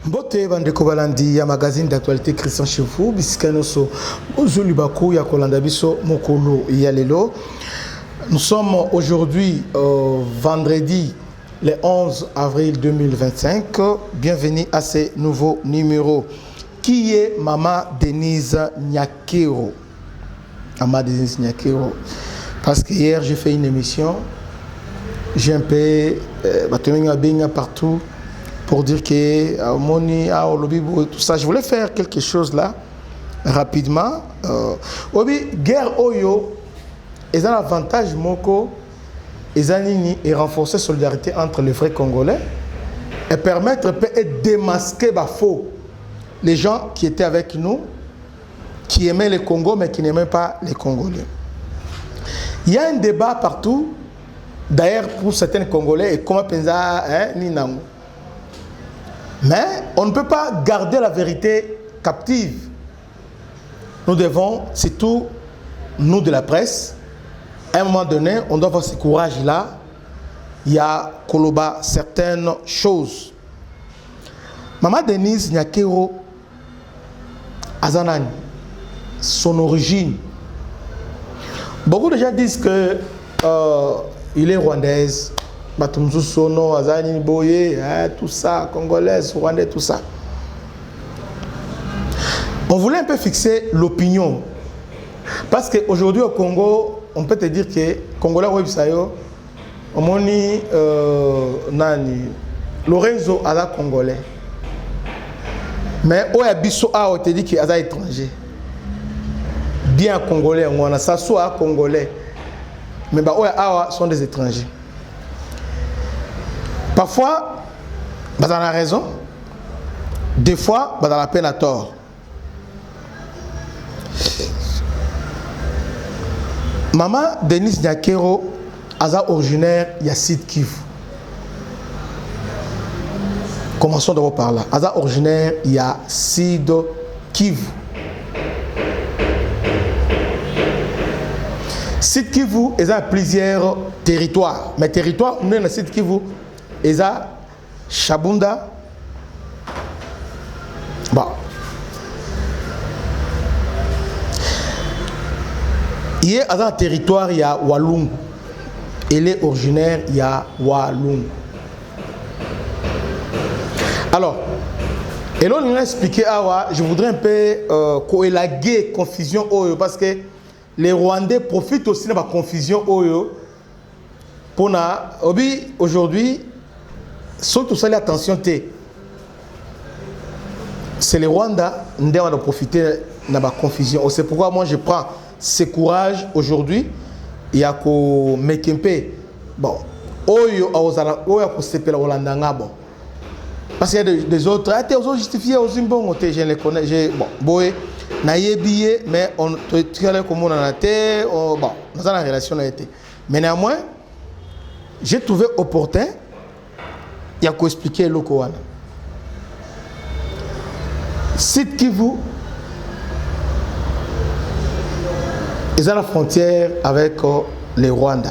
Bote bandeko balandi ya magazine d'actualité Christian Chefou bisikano so ozuli baku ya kolanda biso mokolo ya lelo. Nous sommes aujourd'hui vendredi le 11 avril 2025. Bienvenue à ce nouveau numéro. Qui est Maman Denise Nyakero? Maman Denise Nyakero. Parce que hier j'ai fait une émission. J'ai un peu partout pour dire que Moni, tout ça. Je voulais faire quelque chose là rapidement. Guerre Oyo, ils ont l'avantage moko, ils ont et renforcer la solidarité entre les vrais Congolais et permettre de démasquer faux les gens qui étaient avec nous, qui aimaient le Congo mais qui n'aimaient pas les Congolais. Il y a un débat partout. D'ailleurs, pour certains Congolais, et comment pensa ni nango. Mais on ne peut pas garder la vérité captive. Nous devons, surtout nous de la presse, à un moment donné, on doit avoir ce courage-là. Il y a Koloba certaines choses. Maman Denise Nyakero Azanani, son origine. Beaucoup de gens disent que il est rwandaise. Sono, Azani Boye, tout ça, congolaise, rwandais, tout ça. On voulait un peu fixer l'opinion. Parce qu'aujourd'hui au Congo, on peut te dire que Congolais Websayo, Omoni Nani, Lorenzo Aza Congolais. Mais Oyabiso A, on te dit qu'il est étranger. Bien Congolais, on a ça soit Congolais. Mais Oya sont des étrangers. Parfois, dans la raison, des fois, dans la peine à tort. Maman Denise Nyakero, Aza originaire, il y a Sud Kivu. Commençons d'abord par là. Aza originaire, il y a Sud Kivu. Sud Kivu, il y a plusieurs territoires. Mais territoire, nous sommes dans Sud Kivu. Eza Shabunda. Bon. Il y a un territoire, il y a Walungu. Il est originaire, il y a Walungu. Alors, et là, on a expliqué, je voudrais un peu coélaguer confusion parce que les Rwandais profitent aussi de la confusion pour aujourd'hui. Surtout ça, attention, c'est les Rwandais qui ont profité de la confusion. C'est pourquoi moi je prends ce courage aujourd'hui. Il y a que Mekempe. Bon, parce qu'il y a des autres. Ils ont justifié aux Zimbabwe, je les connais. Bon, naïe mais on te comme on en a été. Bon, dans la relation a été. Mais néanmoins, j'ai trouvé opportun. Il y a qu'à expliquer le Kowana. Sud Kivu, ils ont la frontière avec les Rwandais.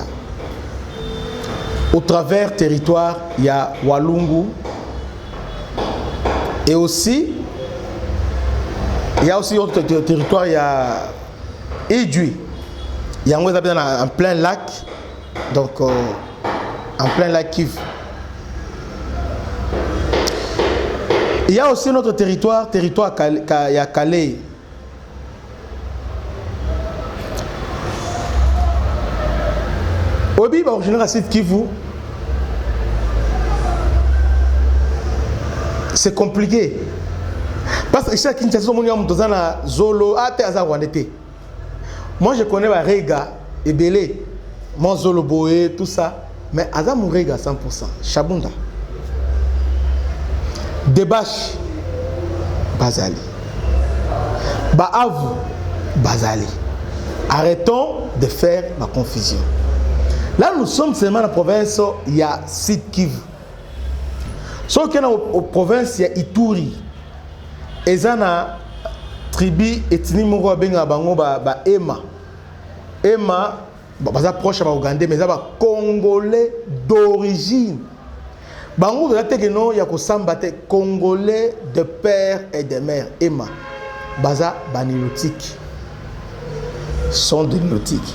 Au travers territoire, il y a Walungu. Et aussi, il y a aussi autre territoire, il y a Edui. Il y a un en plein lac. Donc, en plein lac Kivu. Il y a aussi notre territoire il y a Calais. Obi, originaire à Sud Kivu. C'est compliqué. Parce que chaque Kinshasa, on a Zolo, moi je connais Rega et Belé, mon Zolo Boé, tout ça. Mais Azam Rega 100%. Shabunda. Debache, Bazali. Baavu, Bazali. Arrêtons de faire la confusion. Là, nous sommes seulement dans la province, il y a Sud Kivu. Sauf que dans la province, il y a Ituri. Et il y a une tribu ethnique qui Ema. Ema, c'est proche de Ougandais, mais c'est Congolais d'origine. Bango de la Tegeno, il y a Congolais de père et de mère. Emma, Baza, Banilotique. Sont de nilotique.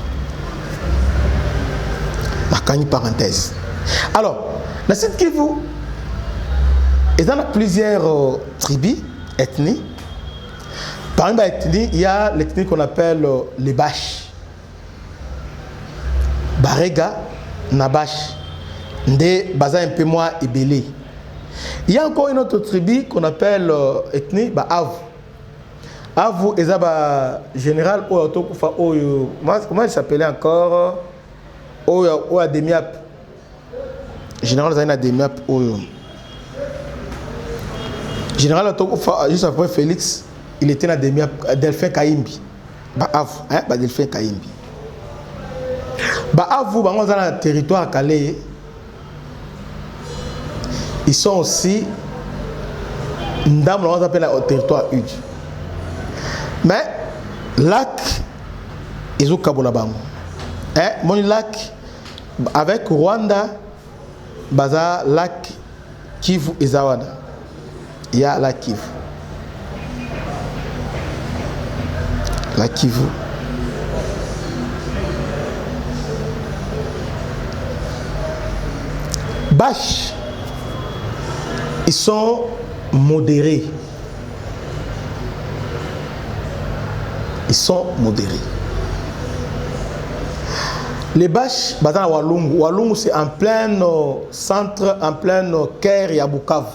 La parenthèse. Alors, dans cette Kivu, il y a plusieurs tribus, ethnies. Parmi les ethnies, il y a l'ethnie qu'on appelle les Bash. Barega, Nabash. Nde Baza un peu moins ébélé. Il y a encore une autre tribu qu'on appelle ethnie Av. Av est un général comment il s'appelait encore? Oya Demiap. Général Zaina Demiap. Général juste après Félix, il était dans Demiap, Delphin Kaimbi. Av, Delphin Kaimbi. Av, dans le territoire Calais. Ils sont aussi on appelle le territoire Ud. Mais lac ils ont Kabulabango. Mon lac avec Rwanda, baza lac Kivu et Zawada. Il y a la Kivu. La Kivu. Bash. Ils sont modérés. Ils sont modérés. Les Bash, dans Walungu. Walungu, c'est en plein centre, en plein cœur et à Bukavu.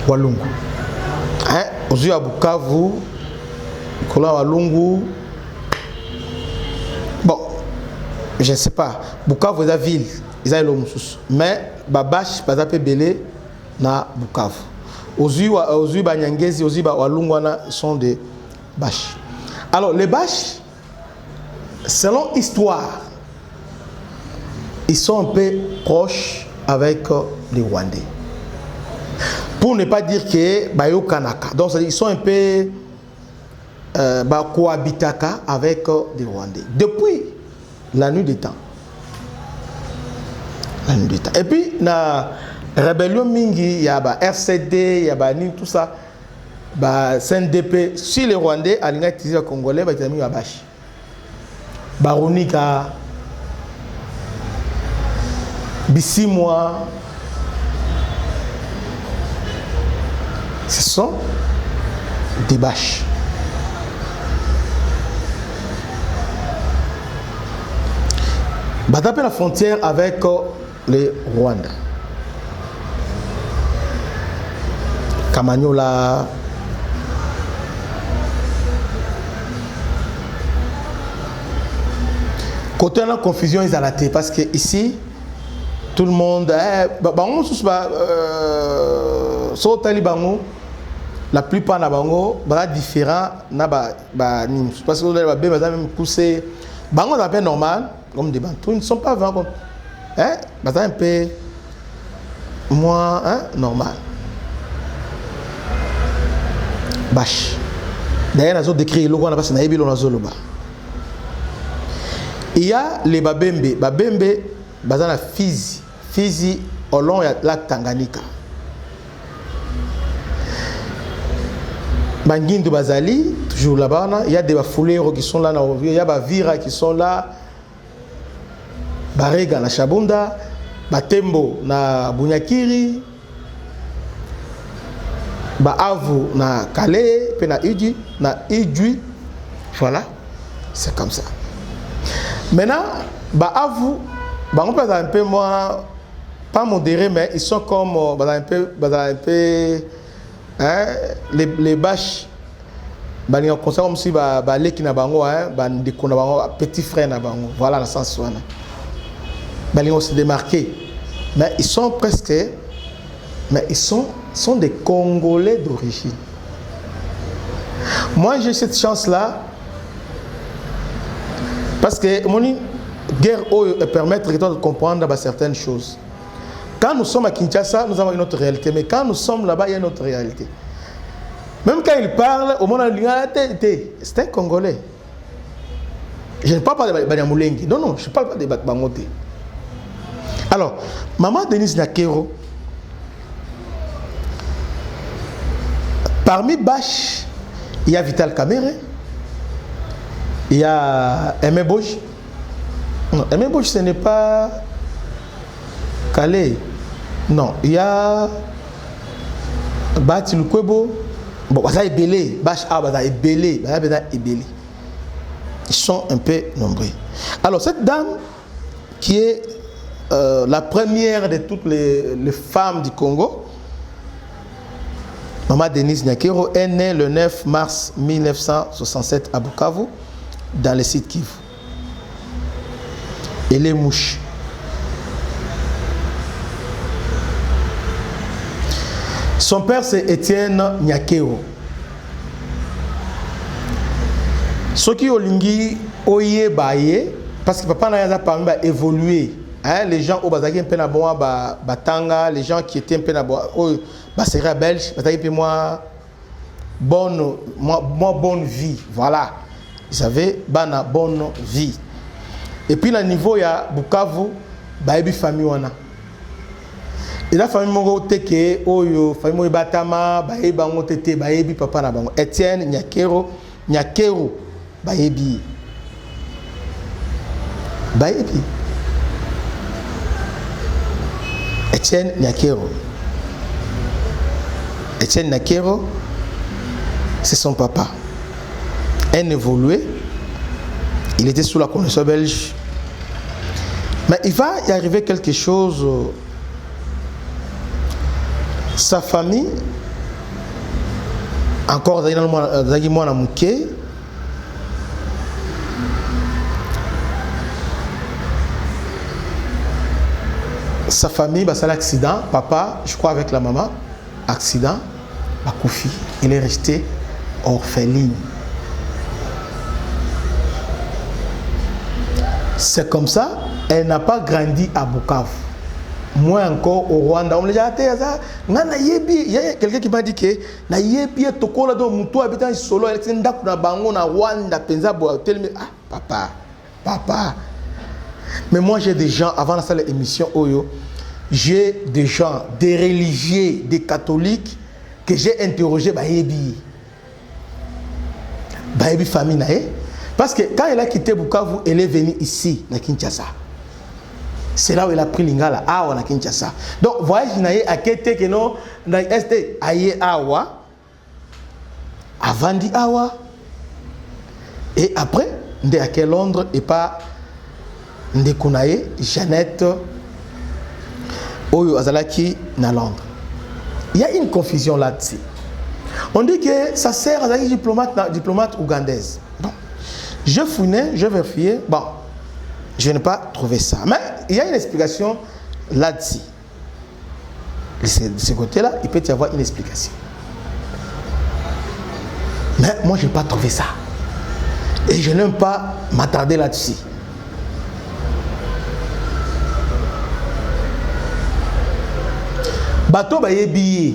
Walungu. Aujourd'hui à Bukavu, Walungu. Bon. Je ne sais pas. Bukavu est la ville, ils ont l'homme. Mais Babash, pas à belé na Bukavu. Aujourd'hui, Banyangezi, aujourd'hui, Walungwana sont des Bash. Alors, les Bash, selon l'histoire, ils sont un peu proches avec les Rwandais. Pour ne pas dire que Bayo Kanaka. Donc, ils sont un peu cohabitaka avec les Rwandais. Depuis la nuit des temps. La nuit des temps. Et puis, na rébellion mingi, il y a RCD, il y a tout ça. CNDP, si les Rwandais allaient utiliser les Congolais, ils allaient Bash. Baronika, Bissimwa, ce sont des Bash. Bataper la frontière avec les Rwandais. Kamanyola. Côté de la confusion, ils allaient parce que ici, tout le monde. La plupart des bango sont différents. Parce que les même poussé. Bango est normal. Comme des bantous, ils ne sont pas vraiment un peu moins normal. Bash. D'ailleurs, nous avons décrit le parce que nous avons il y a les Babembe. Babembe, bazan la Fizi. Fizi, au long de la Tanganyika. Banguindu Bazali, toujours là-bas, il y a des fouleurs qui sont là, il y a des Vira qui sont là. Barega na Shabunda, Batembo na Bunyakiri, Baavu na Kale, puis na Idji, na Idji. Voilà, c'est comme ça. Maintenant, Baavu, on peut un peu moins, pas modéré, mais ils sont comme un peu les bâches. On considère comme si les qui na bango, petit frère na bango. Voilà le sens. Ils vont se démarquer. Mais ils sont presque. Mais ils sont des Congolais d'origine. Moi, j'ai cette chance-là. Parce que mon guerre permet de comprendre certaines choses. Quand nous sommes à Kinshasa, nous avons une autre réalité. Mais quand nous sommes là-bas, il y a une autre réalité. Même quand ils parlent, au monde c'est un Congolais. Je ne parle pas de Banyamoulengi. Non, non, je ne parle pas de Bangote. Alors, maman Denise Nyakero, parmi Bach, il y a Vital Kamere, il y a Aimé Bosch. Non, Aimé Bosch, ce n'est pas Calais. Non, il y a Bati Lukwebo. Bon, ça est belé. Bach A, ça est belé. Ils sont un peu nombreux. Alors, cette dame, qui est la première de toutes les femmes du Congo, Maman Denise Nyakero, est née le 9 mars 1967 à Bukavu, dans le site Kivu. Elle est mouche. Son père, c'est Étienne Nyakero. Ce qui olingi oye baye, parce que papa n'a pas évolué. Hein, les gens au Bazaki un peu na bon batanga, les gens qui étaient un peu na bon Basera belge, Bazaki moi bonne vie, voilà. Vous savez, bana bonne vie. Et puis le niveau il y a Bukavu, baebi famille wana. Et la famille mongo teke oyo famille mo batama baebi bango tete baebi papa na bango Étienne Nyakero baebi Étienne Nyakero. Étienne Nyakero, c'est son papa. Un évolué, il était sous la colonisation belge. Mais il va y arriver quelque chose. Sa famille, encore dans Mouké, sa famille, c'est l'accident. Papa, je crois avec la maman, accident, Bakoufi. Il est resté orpheline. C'est comme ça, elle n'a pas grandi à Bukavu. Moi encore au Rwanda, on me dit, il y a quelqu'un qui m'a dit que solo, papa. Mais moi j'ai des gens, avant la émission Oyo, j'ai des gens, des religieux, des catholiques que j'ai interrogé Bayebi famille nae. Parce que quand elle a quitté Bukavu, elle est venue ici, à Kinshasa. C'est là où elle a pris l'ingala, à Kinshasa. Donc, voyage nae à Kete que non, na Est aye awa, avant di awa, et après, de à quel Londres et pas de Kounaye, Jeannette, Oyo Azalaki, na Londres. Il y a une confusion là-dessus. On dit que sa sœur est diplomate ougandaise. Bon. Je fouinais, je vérifiais. Bon, je n'ai pas trouvé ça. Mais il y a une explication là-dessus. De ce côté-là, il peut y avoir une explication. Mais moi, je n'ai pas trouvé ça. Et je n'aime pas m'attarder là-dessus. Bateau baye billet.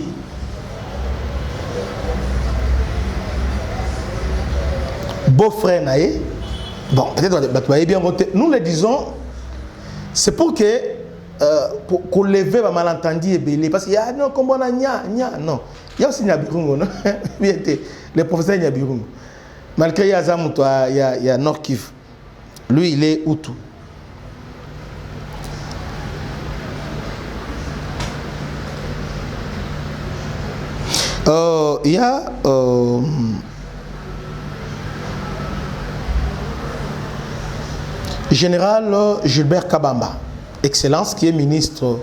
Beau-frère naé. Bon, peut-être bateau baye bien voté. Nous le disons, c'est pour que pour lever un malentendu et belé. Parce qu'il y a non comme on a non. Il y a aussi Nyabirungo, non? Le professeur Nyabirungo. Malgré il y a Zamouto, il y a Nord Kivu. Lui, il est Hutu. Il y a général Gilbert Kabamba, Excellence, qui est ministre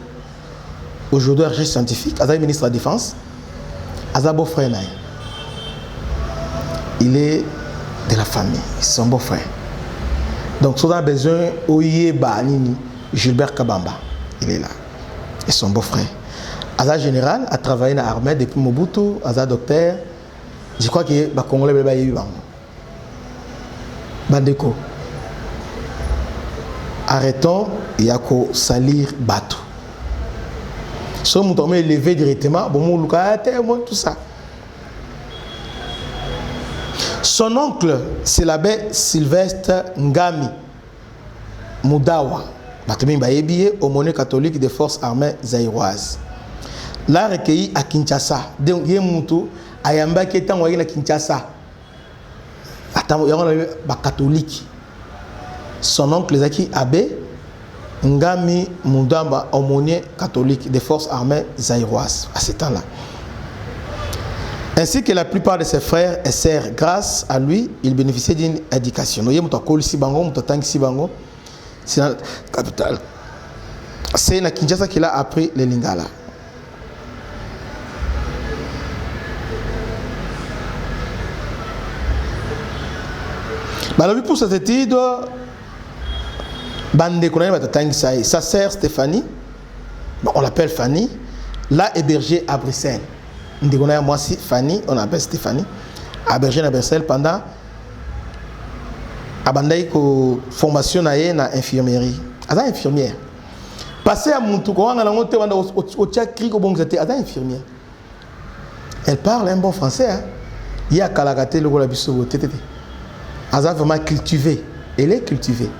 aujourd'hui de la recherche scientifique, ministre de la Défense, Azabo frère. Il est de la famille, c'est son beau-frère. Donc, si on a besoin, Oyeba Gilbert Kabamba, il est là, et son beau-frère. Aza général a travaillé dans l'armée depuis Mobutu, Aza docteur. Je crois que les Congolais sont les Bandeko. Arrêtons, il y a qu'à salir bateau. Si on est élevé directement, bon, tout ça. Son oncle, c'est l'abbé Sylvestre Ngami Mudawa, aumônier catholique des forces armées zaïroises. Là, recueilli à Kinshasa. Donc, il y a un ayamba qui est envoyé à Kinshasa. Il y a un catholique. Son oncle, Zaki Abbé Ngami Mudawa, aumônier catholique des forces armées zaïroises, à ce temps-là. Ainsi que la plupart de ses frères et sœurs, grâce à lui, il bénéficiait d'une éducation. C'est la capitale. C'est la Kinshasa qu'il a appris le lingala. Pour cette étude, sa sœur Stéphanie, on l'appelle Fanny, l'a hébergée à Bruxelles. Moi aussi, Fanny, on l'appelle Stéphanie, hébergée à Bruxelles pendant la formation dans l'infirmerie. Elle est infirmière. Passé à Moutou, infirmière. Elle parle un bon français. Il y a Kalagate, le rôle de elle est vraiment cultivée. Elle est cultivée.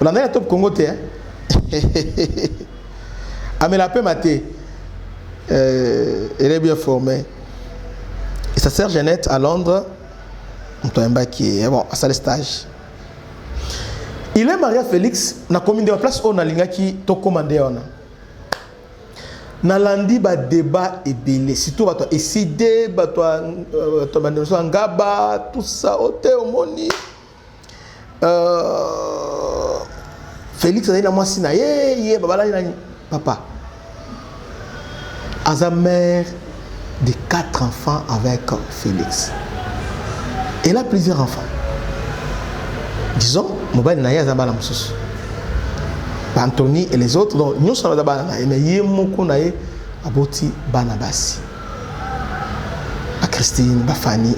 On a top Congo. Elle a peu maté. Elle est bien formée. Et sa sœur Jeannette à Londres, qui est bon, à sa stage. Il est marié à Félix, na commune de la place où on a l'inga qui to commandé on a. Na landi ba débat et belé, surtout bato ECD, bato bandeso ngaba, tout ça, ote omoni. Félix a dit na moi sina, babala papa. Asa mère de 4 enfants avec Félix. Elle a plusieurs enfants. Disons, Mobile Naya Zabala Moussous. Anthony et les autres, donc nous sommes là-bas, mais il y a beaucoup d'aboti Banabasi. Christine, Fanny,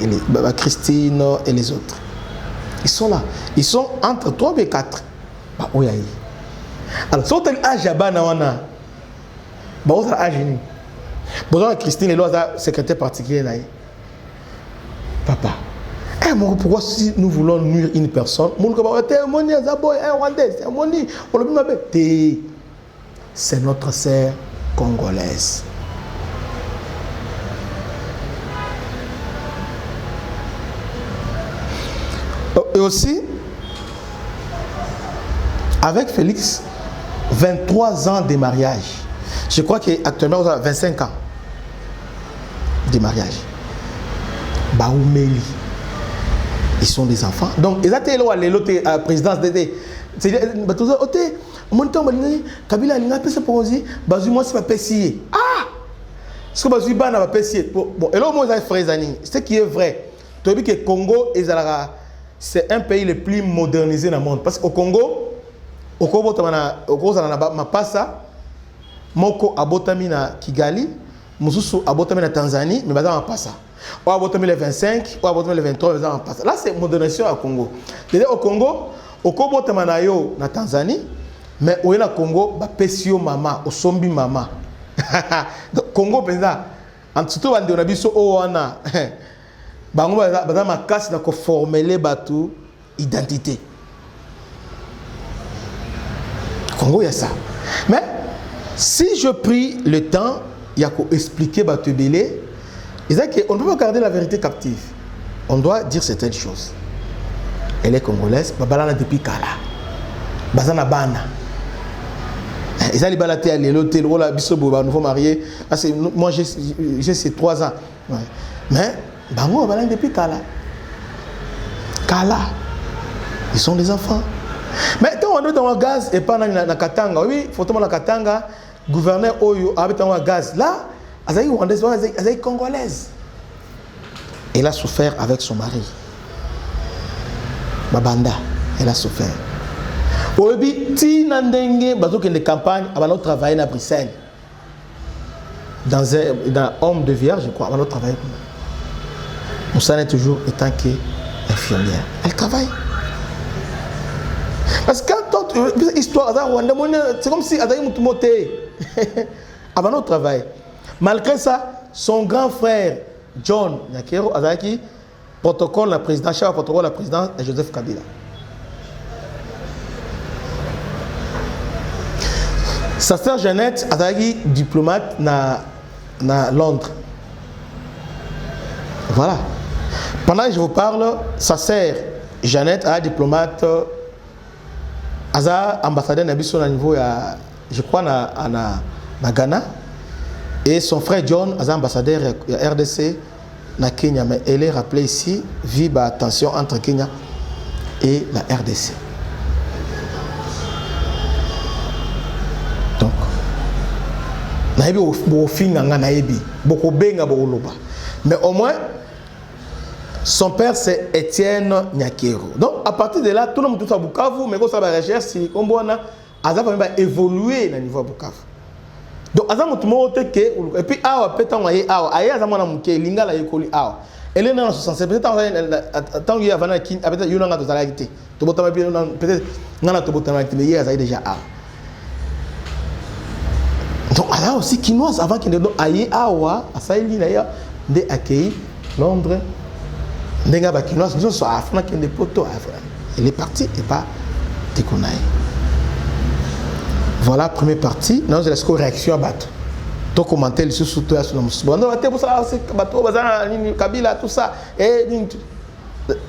Christine et les autres. Ils sont là. Ils sont entre 3 et 4. Alors, si on a l'âge à Banawana, on a l'âge. Bonjour Christine, elle est secrétaire particulier. Papa. Pourquoi si nous voulons nuire une personne, c'est notre sœur congolaise. Et aussi, avec Félix, 23 ans de mariage. Je crois qu'actuellement, on a 25 ans de mariage. Baoumeli. Ils sont des enfants. Donc, ils ont été là, la présidence d'été. C'est-à-dire, Kabila a fait pour dire, moi, c'est pas pessier. Ah! Ce que Bazou Ban a pessier. Bon, et là, moi, j'ai frère Zani. Ce qui est vrai. Tu as vu que le Congo, c'est un pays le plus modernisé dans le monde. Parce qu'au Congo, au Congo, on a pas ça. Moko abotami na Kigali, Mususu abotami na Tanzanie, mais maintenant on pas ça. Ou abotami le 25, ou abotami le 23, mais on pas ça. Là c'est modernisation au Congo. C'est-à-dire au Congo, au Congo tamana yo na Tanzanie, mais au na Congo ba pesio mama, au sombi mama. Donc Congo penza, en surtout bande on a biso o wana. Bango ba ma casse na ko formuler batu identité. Congo il y a ça. Mais si je pris le temps, il y a qu'à expliquer Batubélé, on ne peut pas garder la vérité captive. On doit dire certaines choses. Elle est congolaise, Babalana depuis Kala. Bazana Bana. Ils allaient balater à l'hôtel, voilà, Bissobo, nouveau marié. Moi j'ai ces 3 ans. Ouais. Mais, Bango, Babalana depuis Kala. Kala. Ils sont des enfants. Mais quand on est dans le gaz et pas dans la Katanga, oui, il faut tomber la Katanga. Gouverneur Oyo habite en gaz. Là, elle est congolaise. Elle a souffert avec son mari. Babanda, elle a souffert. Obi, ti nandenge, bazo que les campagnes, avant de travailler à Bruxelles. Dans un homme de vierge, je crois, avant de travailler. On s'en est toujours étant qu'infirmière. Elle travaille. Parce que quand histoire, c'est comme si elle avait un moté. Avant notre travail. Malgré ça, son grand frère, John Nakero Azaki, protocole la président chef protocole la président Joseph Kabila. Sa sœur Jeannette a été diplomate na Londres. Voilà. Pendant que je vous parle, sa sœur Jeannette a été diplomate, a ambassadeur au niveau, je crois, na Ghana. Et son frère John a ambassadeur RDC na Kenya. Mais elle est rappelée ici, vive la tension entre Kenya et la RDC. Donc, mais au moins, son père c'est Étienne Nyakero. Donc à partir de là, tout le monde est à Bukavu, mais quand ça va recherche, si on va évoluer au niveau de Bukavu. Donc azam tout monde que et puis awa pétan aye awa aye azam na muke lingala yekoli awa. Elle est dans 67 peut-être tant qu'il y a vana qui peut-être yuna nga tozala kité. To botama bien peut-être ngana to botama kité mais hier ça déjà awa. Donc là aussi kinoise avant qu'il ne aye awa asaili na ya de accueilli Londres. Ndenga ba kinoise nous so afna qui des poteaux afna. Elle est partie et pas déconnaille. Voilà, première partie. Nous allons faire réaction à Bato. Tout commentaire sur tout ça. Non, Bato, Kabila, tout ça. Et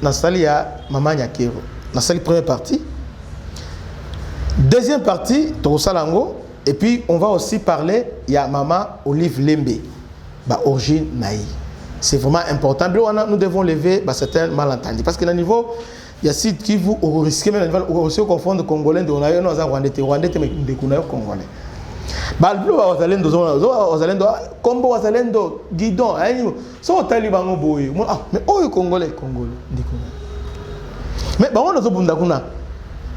dans ce il y a Maman Nyakero. Dans cette première partie. Deuxième partie, Torosalango. Et puis, on va aussi parler, il y a Maman Olive Lembe. Origine Naï. C'est vraiment important. Nous devons lever certains malentendus. Parce que le niveau. Il y a sites qui vous risquez même de confondre Congolais de Rwandais mais de Congolais. Balblo Wazalendo, Combo Wazalendo, Guidon, so Taliban boy. Mais oh Congolais. Mais on a Zobunda Kuna,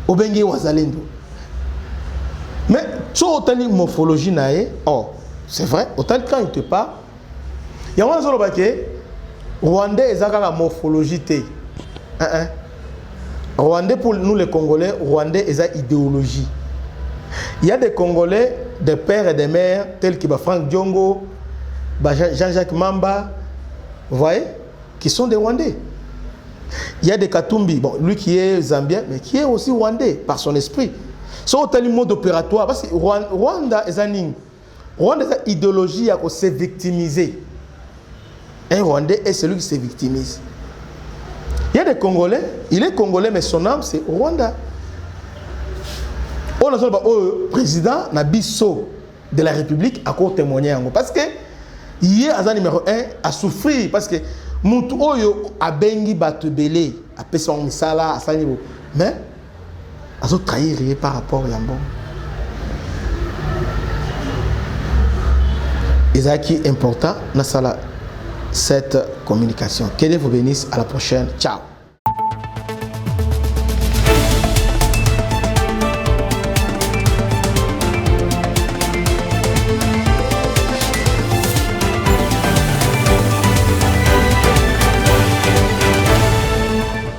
Obenge Wazalendo. Mais so Tali morphologie nae, oh, c'est vrai, autant quand il te parle, il y a un Zolobake, Rwandais, ils ont la morphologie. Rwandais pour nous les Congolais, Rwandais est une idéologie. Il y a des Congolais, des pères et des mères, tels que Franck Diongo, Jean-Jacques Mamba, vous voyez, qui sont des Rwandais. Il y a des Katumbi, bon, lui qui est Zambien, mais qui est aussi Rwandais par son esprit. C'est un mode opératoire, parce que Rwanda est une idéologie à se victimiser. Un Rwandais est celui qui se victimise. Il y a des Congolais, il est Congolais, mais son âme c'est Rwanda. On a le président Nabiso de la République à quoi témoigner. Parce que il est à numéro 1 à souffrir. Parce que Moutou Oyo a bengi batubele, a pesson misala, à sa niveau. Mais, à se trahir par rapport à Yambo. Et ça qui est important, dans cette communication. Que Dieu vous bénisse. À la prochaine. Ciao.